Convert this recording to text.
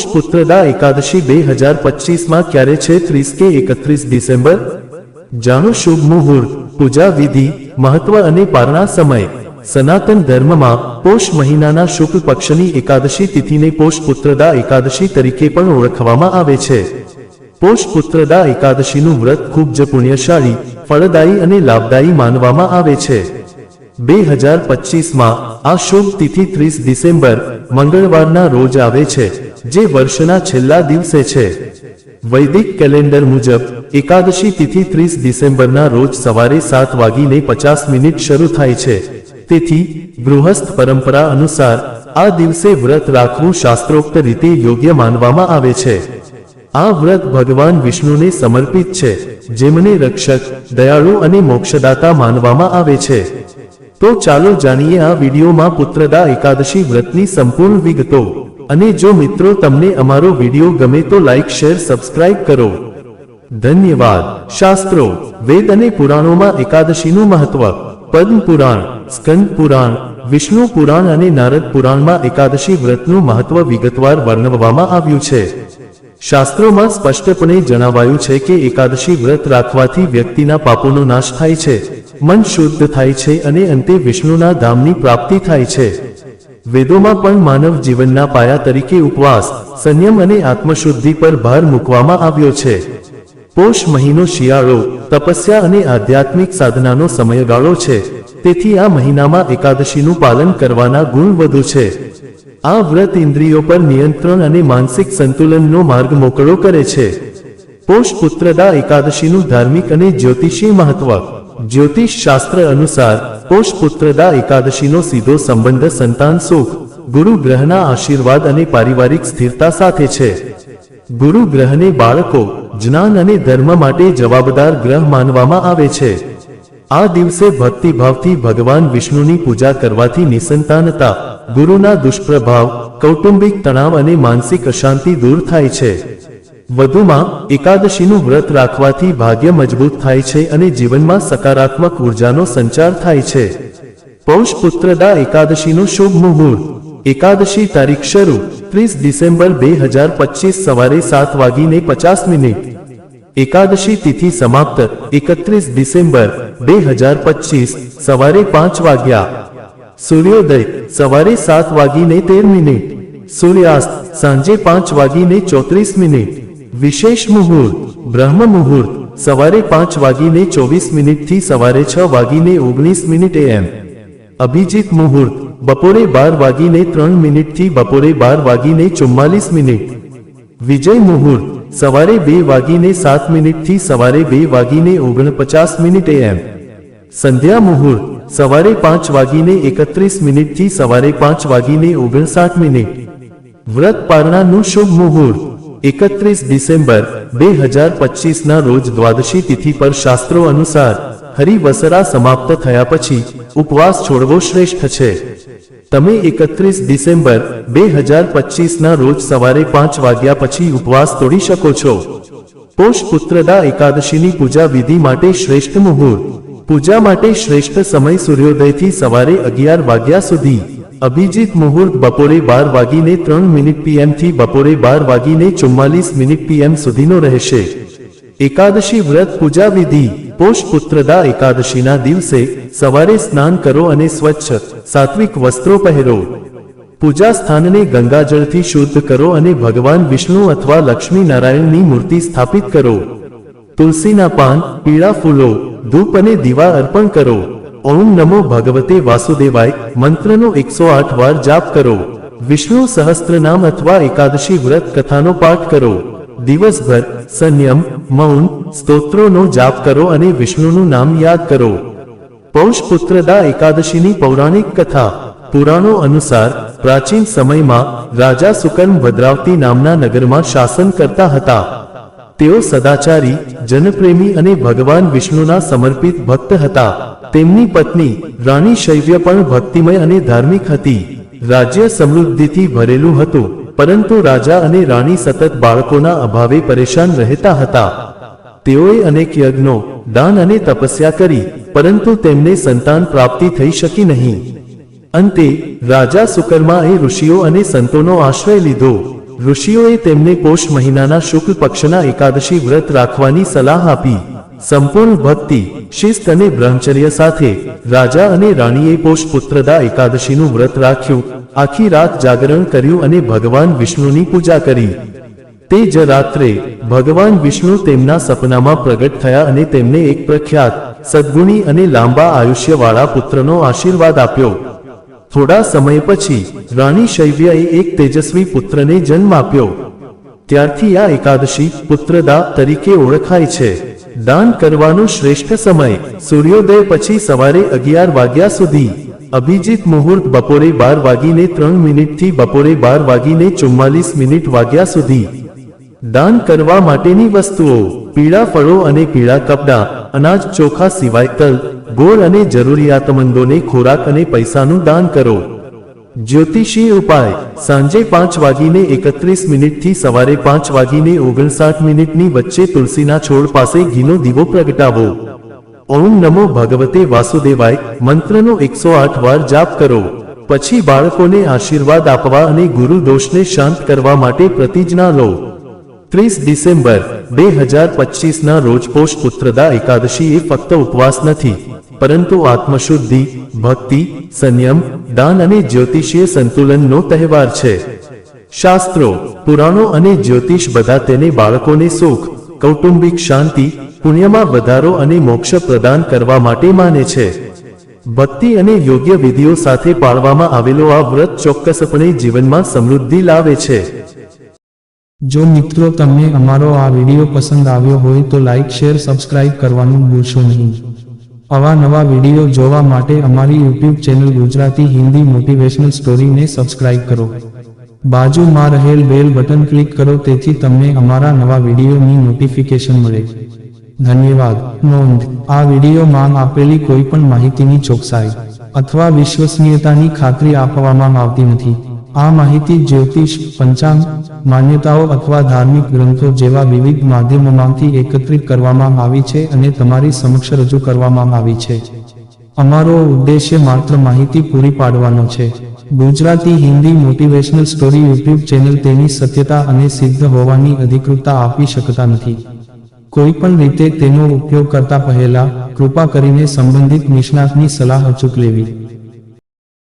પોષપુત્રદા એકાદશી 2025 ક્યારે છે? 30 કે 31 ડિસેમ્બર? જાણો શુભ મુહૂર્ત, પૂજા વિધિ, મહત્વ અને પારણા સમય। સનાતન ધર્મમાં પોષ મહિનાના શુક્લ પક્ષની એકાદશી તિથિને પોષપુત્રદા એકાદશી તરીકે પણ ઓળખવામાં આવે છે। પોષપુત્રદા એકાદશીનું વ્રત ખૂબ જ પુણ્યશાળી, ફળદાયી અને લાભદાયી માનવામાં આવે છે। 2025માં આ શુભ તિથિ 30 ડિસેમ્બર મંગળવારના રોજ આવે છે, જે વર્ષના છેલ્લા દિવસે છે। વૈદિક કેલેન્ડર મુજબ એકાદશી તિથિ 30 ડિસેમ્બરના રોજ સવારે 7:50 શરૂ થાય છે। તેથી ગૃહસ્થ પરંપરા અનુસાર આ દિવસે વ્રત રાખવું શાસ્ત્રોક્ત રીતે યોગ્ય માનવામાં આવે છે। આ વ્રત ભગવાન વિષ્ણુને સમર્પિત છે, જેમને રક્ષક, દયાળુ અને મોક્ષદાતા માનવામાં આવે છે। તો ચાલો જાણીએ આ વિડીયોમાં પુત્રદા એકાદશી વ્રતની સંપૂર્ણ વિગતો। અને જો મિત્રો તમને અમારો વિડીયો ગમે તો લાઈક, શેર, સબસ્ક્રાઇબ કરો। ધન્યવાદ। શાસ્ત્રો, વેદ અને પુરાણોમાં એકાદશીનું મહત્વ। પદ્મ પુરાણ, સ્કંદ પુરાણ, વિષ્ણુ પુરાણ અને નારદ પુરાણમાં એકાદશી વ્રતનું મહત્વ વિગતવાર વર્ણવવામાં આવ્યું છે। શાસ્ત્રોમાં સ્પષ્ટપણે જણાવાયું છે કે એકાદશી વ્રત રાખવાથી વ્યક્તિના પાપોનો નાશ થાય છે, મન શુદ્ધ થાય છે અને અંતે વિષ્ણુના ધામની પ્રાપ્તિ થાય છે। વેદોમાં પણ માનવ જીવનના પાયા તરીકે ઉપવાસ, સંયમ અને આત્મશુદ્ધિ પર ભાર મૂકવામાં આવ્યો છે। પોષ મહિનો શિયાળો, તપસ્યા અને આધ્યાત્મિક સાધનાનો સમયગાળો છે, તેથી આ મહિનામાં એકાદશીનું પાલન કરવાના ગુણ વધુ છે। આ વ્રત ઇન્દ્રિયો પર નિયંત્રણ અને માનસિક સંતુલનનો માર્ગ મોકળો કરે છે। પોષપુત્રદા એકાદશીનું ધાર્મિક અને જ્યોતિષીય મહત્વ। જ્યોતિષ શાસ્ત્ર અનુસાર પોષપુત્રદા એકાદશીનો સીધો સંબંધ સંતાન સુખ, ગુરુ ગ્રહના આશીર્વાદ અને પારિવારિક સ્થિરતા સાથે છે। ગુરુ ગ્રહને બાળકો, જ્ઞાન અને ધર્મ માટે જવાબદાર ગ્રહ માનવામાં આવે છે। આ દિવસે ભક્તિભાવથી ભગવાન વિષ્ણુની પૂજા કરવાથી નિસંતાનતા, ગુરુના દુષ્પ્રભાવ, કૌટુંબિક તણાવ અને માનસિક અશાંતિ દૂર થાય છે। વધુમાં એકાદશીનું વ્રત રાખવાથી ભાગ્ય મજબૂત થાય છે અને જીવનમાં સકારાત્મક ઉર્જાનો સંચાર થાય છે। પૌષપુત્રદા એકાદશીનો શુભ મુહૂર્ત। એકાદશી તારીખ શરૂ 30 ડિસેમ્બર 2025 સવારે 7:50। એકાદશી તિથિ સમાપ્ત 31 ડિસેમ્બર 2025 સવારે 5 વાગ્યા। સૂર્યોદય સવારે 7:13। સૂર્યાસ્ત સાંજે 5:34। વિશેષ મુહૂર્ત બ્રહ્મ મુહૂર્ત સવારે 5:24 થી સવારે 6:19 AM। અભિજીત મુહૂર્ત બપોરે 12:03 થી બપોરે 12:44। વિજય મુહૂર્ત સવારે 2:07 થી સવારે 2:49 AM। સંધ્યા મુહૂર્ત સવારે 5:31 થી સવારે 5:59। વ્રત પારણાનું શુભ મુહૂર્ત 31 ડિસેમ્બર 2025ના રોજ દ્વાદશી તિથિ પર શાસ્ત્રો અનુસાર હરિવસરા સમાપ્ત થયા પછી ઉપવાસ છોડવો શ્રેષ્ઠ છે। તમે 31 ડિસેમ્બર 2025ના રોજ સવારે 5 વાગ્યા પછી ઉપવાસ તોડી શકો છો। પોષપુત્રદા એકાદશીની પૂજા વિધિ માટે શ્રેષ્ઠ મુહૂર્ત। પૂજા માટે શ્રેષ્ઠ સમય સૂર્યોદયથી સવારે 11 વાગ્યા સુધી। અભિજીત મુહૂર્ત બપોરે 12:03 PM થી બપોરે 12:44 PM સુધીનો રહેશે। એકાદશી વ્રત પૂજા વિધિ। પોષપુત્રદા એકાદશીના દિવસે સવારે સ્નાન કરો અને સ્વચ્છ, સાત્વિક વસ્ત્રો પહેરો। પૂજા સ્થાનને ગંગાજળથી શુદ્ધ કરો અને ભગવાન વિષ્ણુ અથવા લક્ષ્મી નારાયણની મૂર્તિ સ્થાપિત કરો। તુલસીના પાન, પીળા ફૂલો, ધૂપ અને દીવા અર્પણ કરો। ઓમ નમો ભગવતે વાસુદેવાય મંત્રનો 108 વાર જાપ કરો। વિષ્ણુ સહસ્ત્રનામ અથવા એકાદશી વ્રત કથાનો પાઠ કરો। દિવસભર સંયમ, મૌન, સ્તોત્રોનો જાપ કરો અને વિષ્ણુનું નામ યાદ કરો। પૌષપુત્રદા એકાદશીની પૌરાણિક કથા। પુરાણો અનુસાર પ્રાચીન સમયમાં રાજા સુકર્મ ભદ્રાવતી નામના નગરમાં શાસન કરતા હતા। તેઓ સદાચારી, જનપ્રેમી અને ભગવાન વિષ્ણુના સમર્પિત ભક્ત હતા। તેમની પત્ની રાણી શૈવ્ય પણ ભક્તિમય અને ધાર્મિક હતી। રાજ્ય સમૃદ્ધિથી ભરેલું હતું, પરંતુ રાજા અને રાણી સતત બાળકોના અભાવે પરેશાન રહેતા હતા। તેઓએ અનેક યજ્ઞો, દાન અને તપસ્યા કરી, પરંતુ તેમને સંતાન પ્રાપ્તિ થઈ શકી નહીં। અંતે રાજા સુકર્માએ ઋષિઓ અને સંતોનો આશ્રય લીધો। ઋષિઓએ તેમને પોષ મહિનાના શુક્લ પક્ષના એકાદશી વ્રત રાખવાની સલાહ આપી. સંપૂર્ણ ભક્તિ, શિસ્ત અને બ્રહ્મચર્ય સાથે રાજા અને રાણીએ પોષ પુત્રદા એકાદશીનું વ્રત રાખ્યું, આખી રાત જાગરણ કર્યું અને ભગવાન વિષ્ણુની પૂજા કરી. તે જ રાત્રે ભગવાન વિષ્ણુ તેમના સપનામાં પ્રગટ થયા અને તેમને એક પ્રખ્યાત, સદ્ગુણી અને લાંબા આયુષ્યવાળા પુત્રનો આશીર્વાદ આપ્યો. થોડા સમય પછી રાણી શૈવ્યએ એક તેજસ્વી પુત્રને જન્મ આપ્યો. ત્યારથી આ એકાદશી પુત્રદા તરીકે ઓળખાય છે. દાન કરવાનો શ્રેષ્ઠ સમય સૂર્યોદય પછી સવારે 11 વાગ્યા સુધી. અભિજીત મુહૂર્ત બપોરે 12:03 થી બપોરે 12:44 વાગ્યા સુધી. દાન કરવા માટેની વસ્તુઓ: પીળા ફળો અને પીળા કપડાં, અનાજ ચોખા સિવાય તલ, ગોળ અને જરૂરિયાતમંદોને ખોરાક અને પૈસાનું દાન કરો. જ્યોતિષીય ઉપાય: સાંજે 5:31 થી સવારે 5:59 ની વચ્ચે તુલસીના છોડ પાસે ઘીનો દીવો પ્રગટાવો. ઓમ નમો ભગવતે વાસુદેવાય મંત્રનો 108 વાર જાપ કરો. પછી બાળકોને આશીર્વાદ આપવા અને ગુરુ દોષને શાંત કરવા માટે પ્રતિજ્ઞા લો. 30 ડિસેમ્બર 2025ના રોજ પોષ પુત્રદા એકાદશી એ ફક્ત ઉપવાસ નથી, પરંતુ આત્મશુદ્ધિ, ભક્તિ, સંયમ, દાન અને જ્યોતિષીય સંતુલનનો તહેવાર છે. શાસ્ત્રો, પુરાણો અને જ્યોતિષ બધા તેને બાળકોને સુખ, કૌટુંબિક શાંતિ, પુણ્યમાં વધારો અને મોક્ષ પ્રદાન કરવા માટે માને છે. ભક્તિ અને યોગ્ય વિધિઓ સાથે પાળવામાં આવેલો આ વ્રત ચોક્કસપણે જીવનમાં સમૃદ્ધિ લાવે છે. જો મિત્રો તમને અમારો આ વિડીયો પસંદ આવ્યો હોય તો લાઈક, શેર, સબસ્ક્રાઇબ કરવાનું ભૂલશો નહીં. આવા નવા વિડીયો જોવા માટે અમારી YouTube channel Gujarati Hindi motivational સ્ટોરીને સબસ્ક્રાઇબ કરો. બાજુમાં રહેલ બેલ બટન ક્લિક કરો તેથી તમને અમારા નવા વિડીયોની નોટિફિકેશન મળે. ધન્યવાદ. નોંધ: આ વિડીયોમાં આપેલી કોઈ પણ માહિતીની ચોકસાઈ અથવા વિશ્વસનીયતાની ખાતરી આપવામાં આવતી નથી. આ માહિતી જ્યોતિષ, પંચાંગ, માન્યતાઓ અથવા ધાર્મિક ગ્રંથો જેવા વિવિધ માધ્યમોમાંથી એકત્રિત કરવામાં આવી છે અને તમારી સમક્ષ રજૂ કરવામાં આવી છે. અમારો ઉદ્દેશ્ય માત્ર માહિતી પૂરી પાડવાનો છે. Gujarati Hindi motivational story YouTube channel તેની સત્યતા અને સિદ્ધ હોવાની અધિકૃતતા આપી શકતા નથી. કોઈ પણ રીતે તેનો ઉપયોગ કરતા પહેલા કૃપા કરીને સંબંધિત નિષ્ણાતની સલાહ અચૂક લેવી.